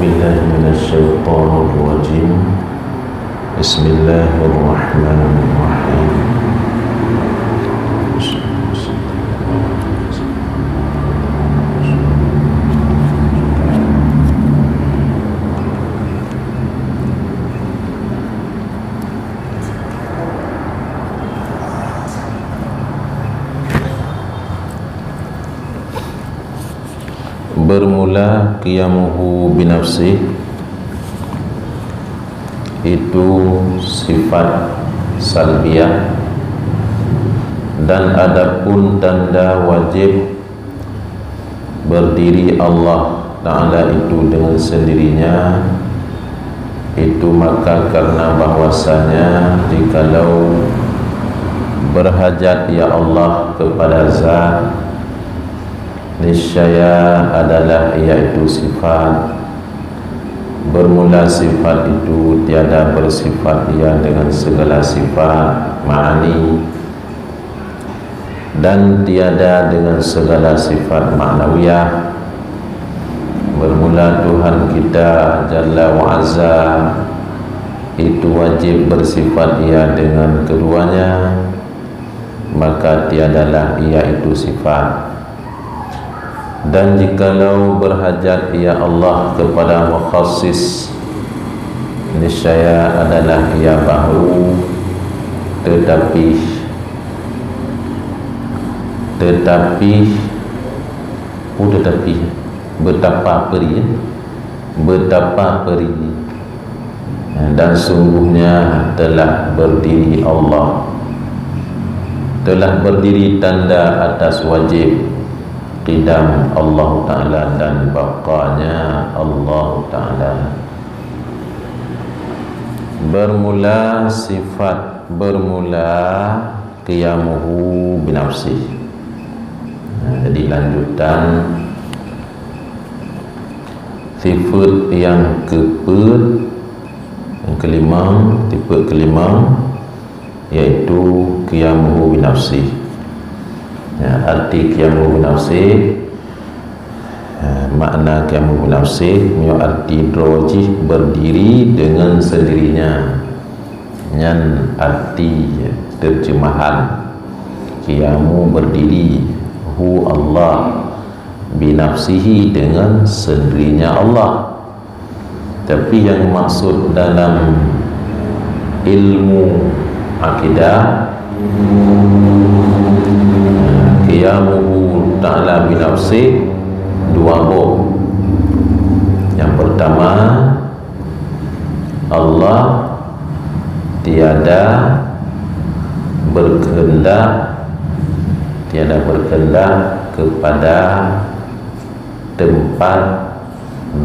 بالله من الشيطان الرجيم. بسم الله الرحمن الرحيم. Bermula qiyamuhu binafsih, itu sifat salbiyah, dan adapun tanda wajib berdiri Allah Ta'ala itu dengan sendirinya, itu maka karena bahwasanya jikalau berhajat ya Allah kepada zat, niscaya adalah iaitu sifat. Bermula sifat itu tiada bersifat ia dengan segala sifat ma'ani, dan tiada dengan segala sifat ma'nawiyah. Bermula Tuhan kita Jalla wa'azza, itu wajib bersifat ia dengan keduanya, maka tiadalah ia itu sifat. Dan jikalau berhajat ya Allah kepada mukhassis, niscaya adalah ia baru, tetapi betapa perih, dan sungguhnya telah berdiri Allah, telah berdiri tanda atas wajib qidam Allah Ta'ala dan baqanya Allah Ta'ala. Bermula sifat, bermula qiyamuhu binafsih. Jadi lanjutan sifat yang kelima, tipe kelima, yaitu qiyamuhu binafsih. Arti qiyamuhu binafsih, makna qiyamuhu binafsih punya arti drojih, berdiri dengan sendirinya. Yang arti terjemahan qiyamu berdiri, hu Allah, binafsihi dengan sendirinya Allah. Tapi yang maksud dalam ilmu akidah, qiyamuhu ta'ala binafsih, dua bab. Yang pertama, Allah tiada berkehendak kepada tempat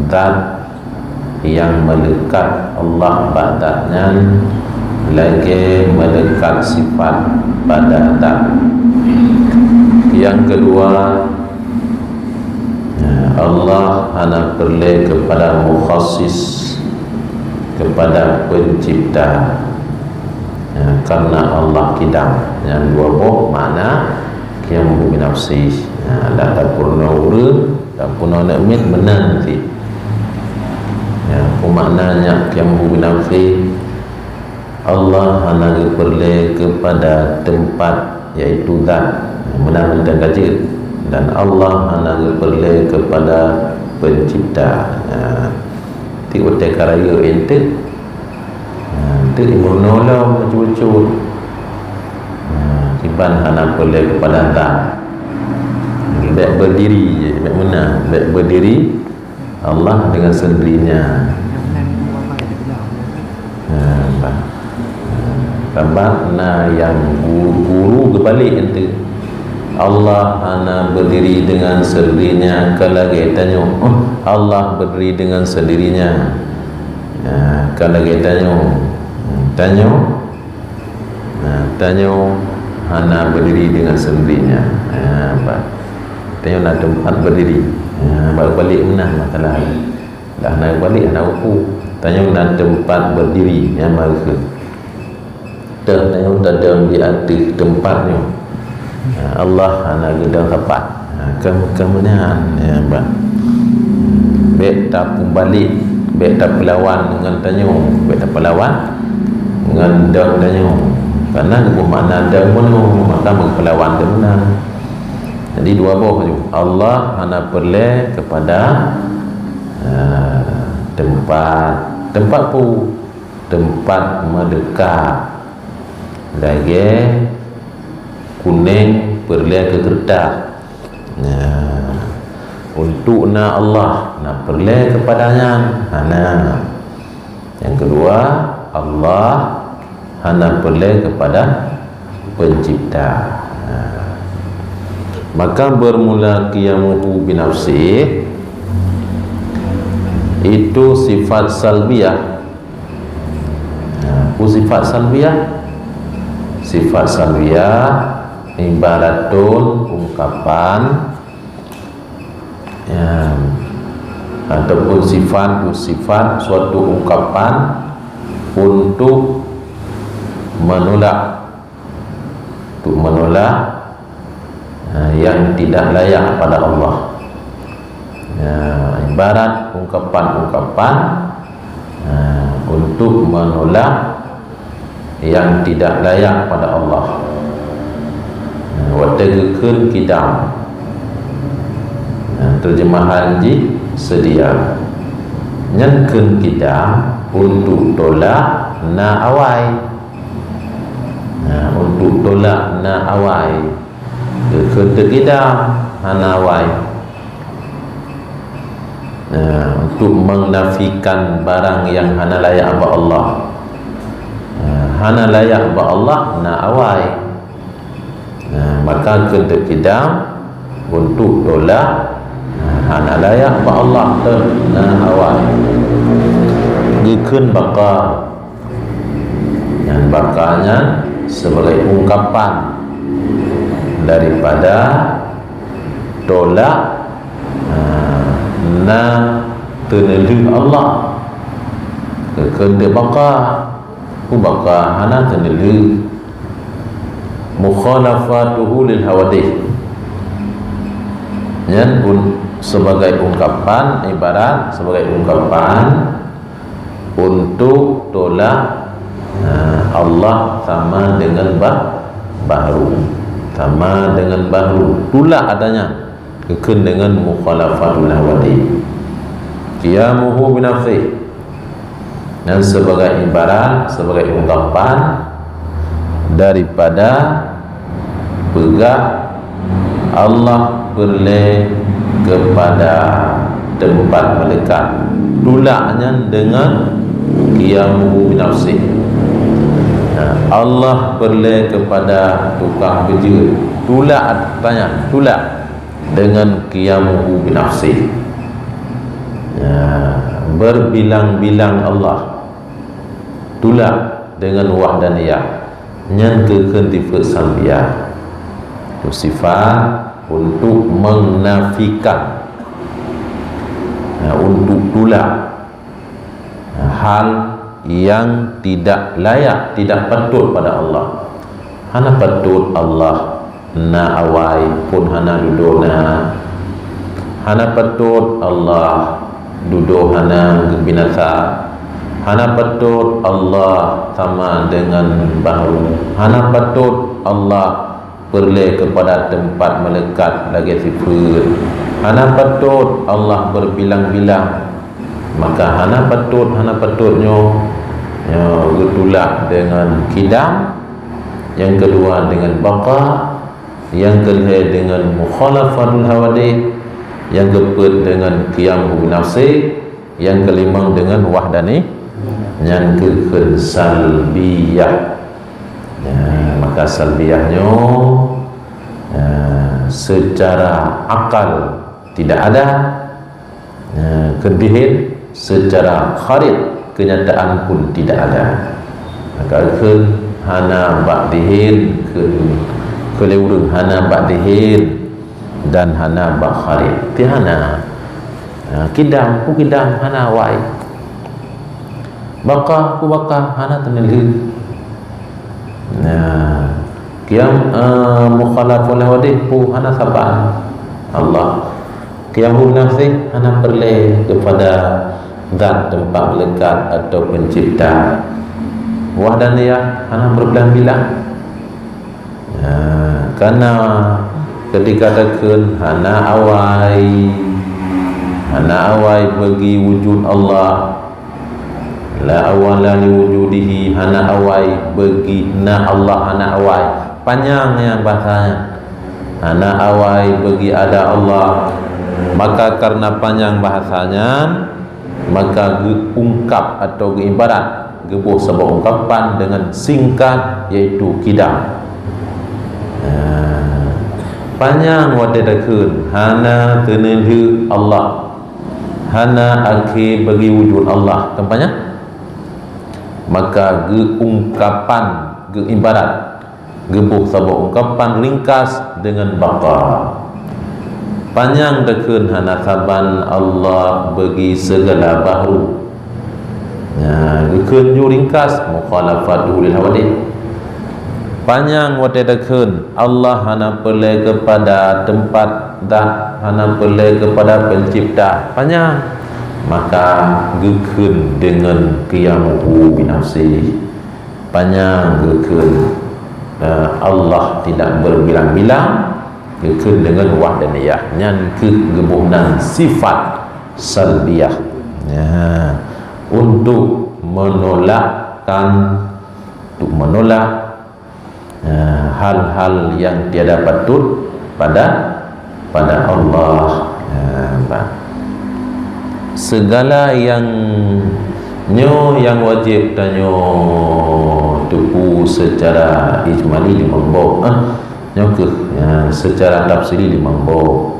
zat yang melekat Allah badatnya, lagi melekat sifat pada zat. Yang kedua, Allah hanya perlu kepada mukhassis, kepada pencipta, karena Allah qidam. Yang dua bab makna qiyamuhu binafsih. Tak purna urut, tak purna nakmit menang nanti. Maknanya qiyamuhu binafsih, Allah hanya perlu kepada tempat, iaitu zat menang dan gajir, dan Allah hanya perlu kepada pencipta. Tiada karaya ente, ente menolong mencucuk. Kiban hanya perlu kepada zat. Baik berdiri, baik menang, baik berdiri Allah dengan sendirinya. Karena yang guru kebalik ente, Allah hanya berdiri dengan sendirinya. Kalau kita tanya, Allah berdiri dengan sendirinya. Kalau kita tanya hanya berdiri dengan sendirinya. Tanya nak tempat berdiri, baru balik menang masalah. Dah nak balik nak ukur. Tanya nak tempat berdiri yang mereka. Tanya dalam di atas tempatnya. Allah hanya gedang tepat. Kemudian baik tak pun balik beta pelawan dengan tanyo, beta pelawan dengan dang tanyo. Karena makna dang pun maka pelawan tu benar. Jadi dua boh tu. Allah hana perle kepada tempat mendekat lagi kuning perle ke kertas. Untuk na Allah nak perle kepadanya hana. Yang kedua, Allah hana perle kepada pencipta. Maka bermula qiyamuhu binafsih itu sifat salbiyah. Sifat salbiyah, sifat salbiyah ibaratun ungkapan ataupun sifat suatu ungkapan untuk menolak yang tidak layak pada Allah. Ibarat ungkapan-ungkapan untuk menolak yang tidak layak pada Allah. Wategekeun kidam, terjemahan ji sedia nyankeun kidam untuk tolak na awai. Untuk tolak na awai kekeun kidam hana awai. Untuk menafikan barang yang hana layak ba Allah. Hana layak ba Allah na awai. Maka kekeun kidam untuk tolak hana layak ba Allah na awai. Dikeun baka, dan bakanya sebagai ungkapan daripada tolak na tenelu Allah. Kekende baka hana tenelu mukhalafatuhu lil hawadith. Yang sebagai ungkapan, ibarat sebagai ungkapan untuk tolak Allah sama dengan baharu, sama dengan baharu, tolak adanya, kekun dengan mukhalafatul hawadith. Qiyamuhu binafsih, dan sebagai ibarat, sebagai ungkapan daripada pegah Allah perle kepada tempat melekat, tolaknya dengan qiyamuhu binafsih. Allah perle kepada tukang kerja, tolak dengan qiyamuhu binafsih. Berbilang-bilang Allah, tolak dengan wahdaniyah, yang kekentifat salbiyah. Itu sifat untuk menafikan, untuk tolak hal yang tidak layak, tidak patut pada Allah. Hana patut Allah na awai pun hana dudukna. Hana patut Allah duduk hana binasa. Hana patut Allah sama dengan baharu. Hana patut Allah perle kepada tempat melekat lagi sifat. Hana patut Allah berbilang-bilang. Maka hana patutnya getulak dengan kidam, yang kedua dengan baka, yang ketiga dengan mukhalafatul hawadith, yang keempat dengan qiyamuhu binafsih, yang kelima dengan wahdani, yang keenam salbiyah. Maka salbiyahnya secara akal tidak ada, kedihin secara kharid kenyataan pun tidak ada. Maka hana ba'dihin kelewurung hana ba'dihin dan hana ba'kharid tihana kidam ku kidam hana wai, baka ku baka hana tenelih. Qiyam mukhalaful hawadith pu hana saban Allah. Qiyamuhu binafsih hana perle kepada zat tempat lekat atau pencipta. Wahdaniyah hana berbilang-bilang. Karena ketika takun hana awai bagi wujud Allah, la awala li wujudihi, hana awai bagi na Allah, hana awai panjang yang bahasanya, hana awai bagi ada Allah. Maka karena panjang bahasanya, maka ungkap atau ibarat gebuh sebuah ungkapan dengan singkat, iaitu kidam. Panjang wadadakun hana tenenhu Allah, hana akhir bagi wujud Allah tempatnya. Maka ungkapan ibarat gebuh sebuah ungkapan ringkas dengan baqa. Panjang dakun hana saban Allah bagi segala baharu. Gekun ju ringkas mukhalafatuhu lil hawadith. Panjang wadadakun Allah hana pelai kepada tempat dah, hana pelai kepada pencipta. Panjang. Maka gekun dengan qiyamuhu binafsi. Panjang gekun Allah tidak berbilang-bilang. Gekun dengan wahdaniyah, nyan kegebunan sifat salbiyah, untuk menolak hal-hal yang tiada patut pada Allah. Segala yang wajib tanyo tupu secara ijmali dimambo, secara tafsiri dimambo,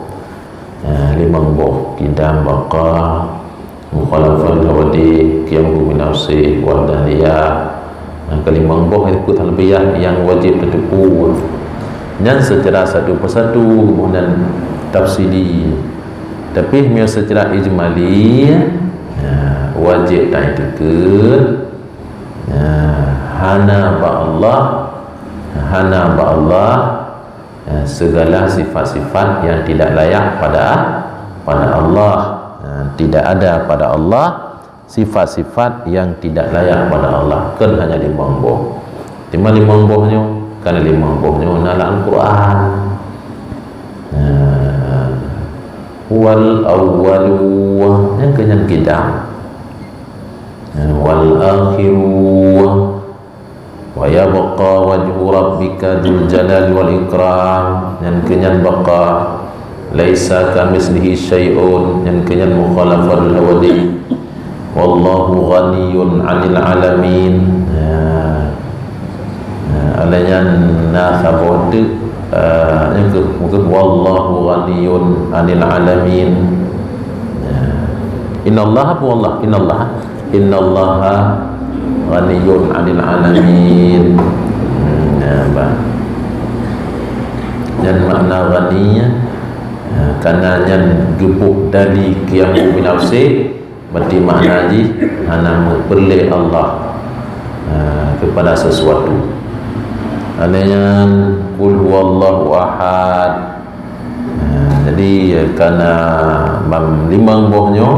kidam baqa, mukhalafat hawadi, qiyamuhu min nafsi, wahdaniyah. Kalimang boh itu talbiyah yang wajib tertupu dan secara satu persatu kemudian tafsiri. Tapi secara ijmali wajib tak itu hana ba Allah segala sifat-sifat yang tidak layak pada Allah. Tidak ada pada Allah sifat-sifat yang tidak layak pada Allah. Kan hanya limang boh. Cuma limang bohnya, karena limang bohnya nalar Al-Quran. Wal awwalu yang kenyan kita, wal akhiru wa yabqa wajhu rabbika dzul jalali wal ikram, yang kenyan baqa, laisa kamitslihi syai'un, yang kenyan mukhalafal hawadi, wallahu ghaniyun 'anil 'alamin. Alanya nasabode yang ke mungkin wallahu ghaniyun 'anil 'alamin. Innallaha ghaniyun 'anil 'alamin. Dan makna ghaninya karena yang gebuh dari qiyamu min nafsi, berarti makna haji hana memperleh Allah kepada sesuatu. Adanya qul huwallahu ahad. Jadi karena limang bohnya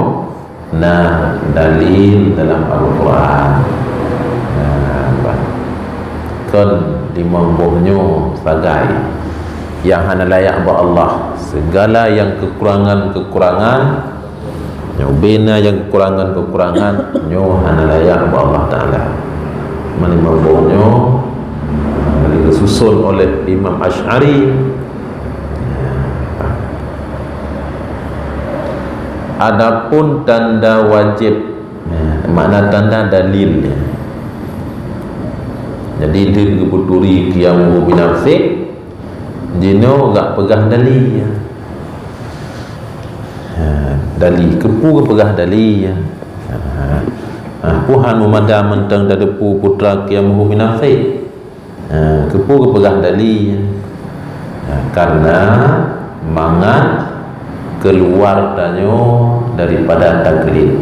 dalil dalam Al-Quran. Kan limang bohnya sebagai yang hana layak buat Allah, segala yang kekurangan bina yang kekurangan nyo hana layak buat Allah Ta'ala. Limang bohnya disusun oleh Imam Asy'ari. Adapun tanda wajib, makna tanda dalil. Jadi dia kebuturi qiyamu bi nafsi, jino gak pegah dalil. Dalil kepu ke pegah dalil. Puhan memadam mentang dadepu putra qiyamu bi nafsi. Kepu ke pegah dalil. Karena mangat keluar danyo daripada taklid,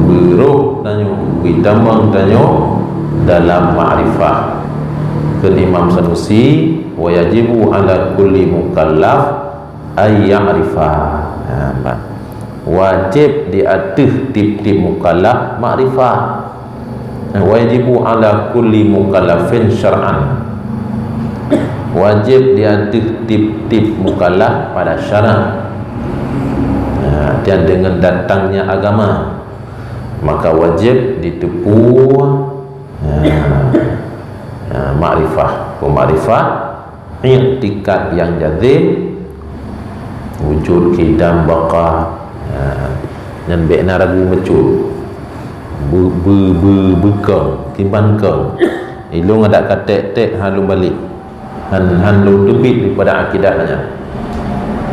beruh danyo, bidamang danyo dalam ma'rifah. Ke Imam Sanusi, wa yajibu ala kulli mukallaf ay ya'rifah. wajib di atas tip-tip mukallaf makrifah. Wajibu ala kulli mukallafin syar'an, wajib di atas tip-tip mukallaf pada syarak. Dan dengan datangnya agama maka wajib ditepu makrifah. Makrifah i'tikad yang jazim, wujud kidam baqa dan bekna ragu mecut bekeng kimban keng ilung ada katek-tek halu balik han lu tebit daripada akidahnya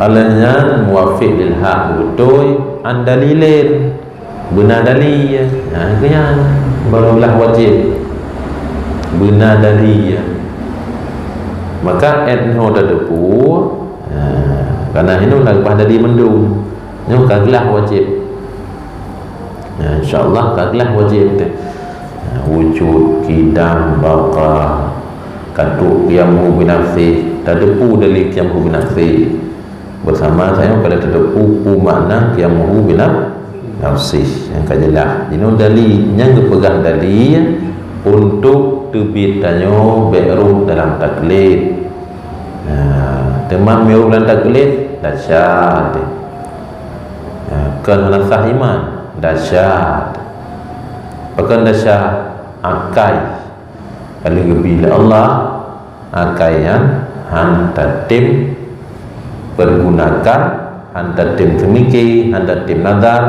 alanya muwafiq lil haq betul andalilin benar dalil kena barulah wajib benar dalil. Maka etno dah depu kerana ini lepas dari mendung ini kagelah wajib, insyaAllah kagelah wajib wujud kidam baqa katuk qiyamuhu binafsih tadepu dari qiyamuhu binafsih bersama saya pada tadepu makna qiyamuhu binafsih yang kajelah ini dalil yang kepegang dalil untuk terbitanya be'ruh dalam taklid. Teman be'ruh dalam taklid dahsyat. Kan nasah iman dahsyat. Pakan dahsyat akai kalau bila Allah akaian hanta tim pergunakan hanta tim semiki hanta tim nazar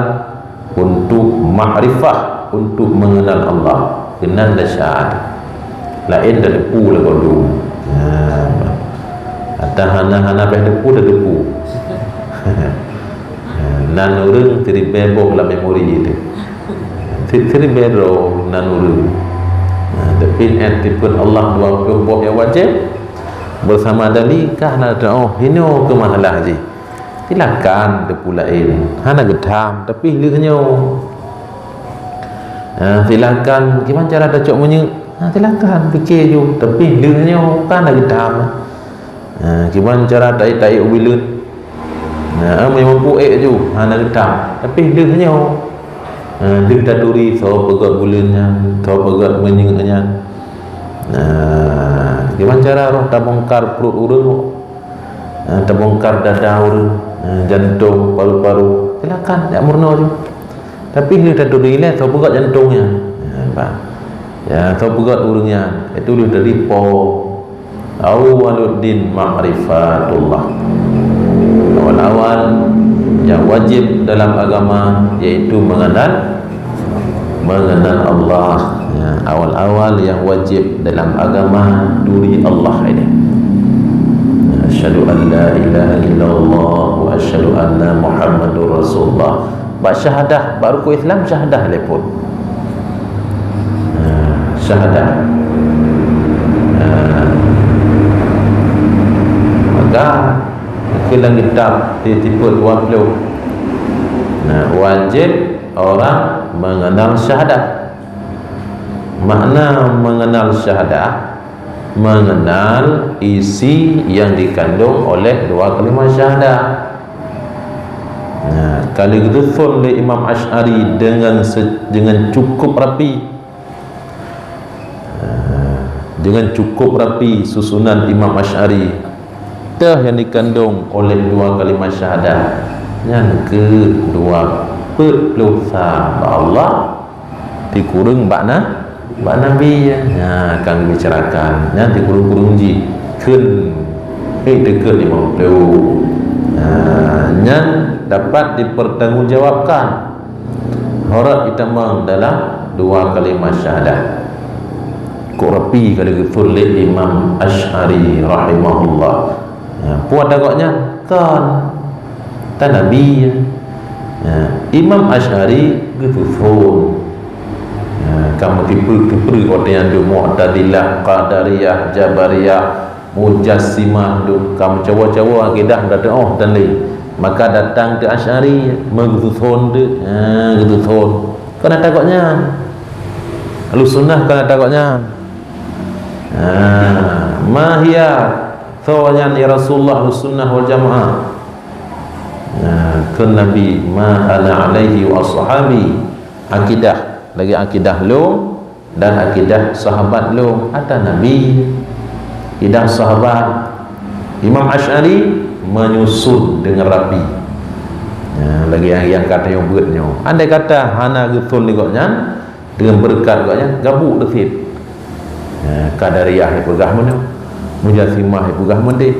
untuk makrifah, untuk mengenal Allah. Kenal dahsyat lain dah depu lah kodoh atau hana-hana peh depu dah depu nan urang teri bebok lah memori itu teri bero nan urang tapi entipun Allah 20 yang wajib bersama dali kah nak oh ini ke mahalah je silakan depu lain hana gedam tapi lehnya silakan gimana cara dah cok menye silakan fikir je tapi lehnya kan lagi dam gimana cara tai-tai ubilun memang puek je hana gedam tapi lehnya leh daduri so pegat bulannya so pegat menyengnya gimana cara roh terbongkar perut urang terbongkar dada urang jantung paru-paru silakan tak murno je tapi dia dah duduk ilah tahu pegat jantungnya tahu pegat urangnya itu dia dari po awaluddin ma'rifatullah awal-awal yang wajib dalam agama iaitu mengenal Allah awal-awal yang wajib dalam agama duri Allah ini asyhadu an la ilaha illallah wa asyhadu anna muhammadur rasulullah. Bak syahadah baru ku Islam syahadah lepun syahadah maka kelang kitab tipe 20 wajib orang mengenal syahadah. Makna mengenal syahadah mengenal isi yang dikandung oleh dua kalimah syahadah. Kalau disusun oleh Imam Asy'ari dengan cukup rapi, dengan cukup rapi susunan Imam Asy'ari dah yang dikandung oleh dua kalimah syahadah. Yang kedua perlusa Allah dikurung makna Nabi akan bicarakan nanti kurung-kurung ji kun dekat 50 yang dapat dipertanggungjawabkan horat itamang dalam dua kalimah syahadah. Qurabi kalau ditulis Imam Asy'ari rahimahullah puan dagaknya kan tan Nabi Imam Asy'ari gitu kamu tipe orang yang du Mu'tazilah, Qadariyah, Jabariyah, Mujassimah du kamu cawa-cawa akidah dah oh dan lain maka datang ke Asy'ari mengzuthon de gezuthon kana takutnya Ahlu sunnah kana takutnya mahia sawayan ya Rasulullah Ahlu sunnah wal jamaah ke Nabi ma ana alaihi wa ashabi, akidah lagi akidah lu dan akidah sahabat lu. Ada Nabi, akidah sahabat. Imam Asy'ari menyusun dengan rapi. Lagi yang kata yang beratnya, andai kata hana getun ligotnya dengan berkat ligotnya gabuk desit. Qadariyah pegah mana, Mujassimah pegah mana,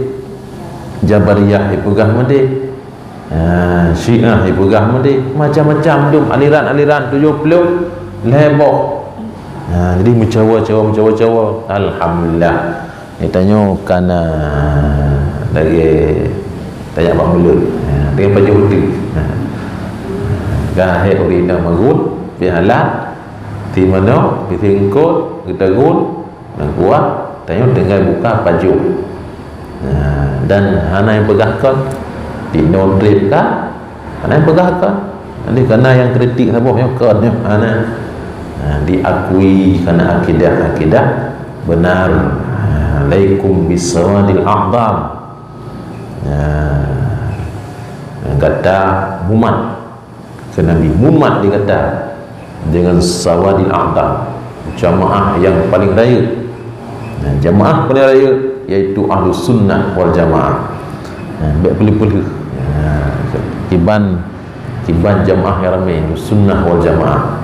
Jabariyah pegah mana, Syiah pegah mana, macam-macam tu aliran-aliran 70 lebok. Jadi mencawa-cawa. Alhamdulillah. Dia tanya kerana lagi tanya Abang Mula dengan baju putih gahir urina magun bihalat di mana bisingkut kita gun dan kuat tanya dengan buka baju dan hana yang pegahkan di non-trip kan, hana yang pegahkan nanti kerana yang kritik siapa yang kodnya hana diakui kerana akidah benar. Alaikum bisawadil a'zam, kata mumat ke Nabi, mumat dikata dengan sawadil a'zam, jamaah yang paling raya. Jamaah paling raya iaitu ahlu sunnah wal jamaah. Baik pilih-pilih kiban jamaah yang ramai sunnah wal jamaah.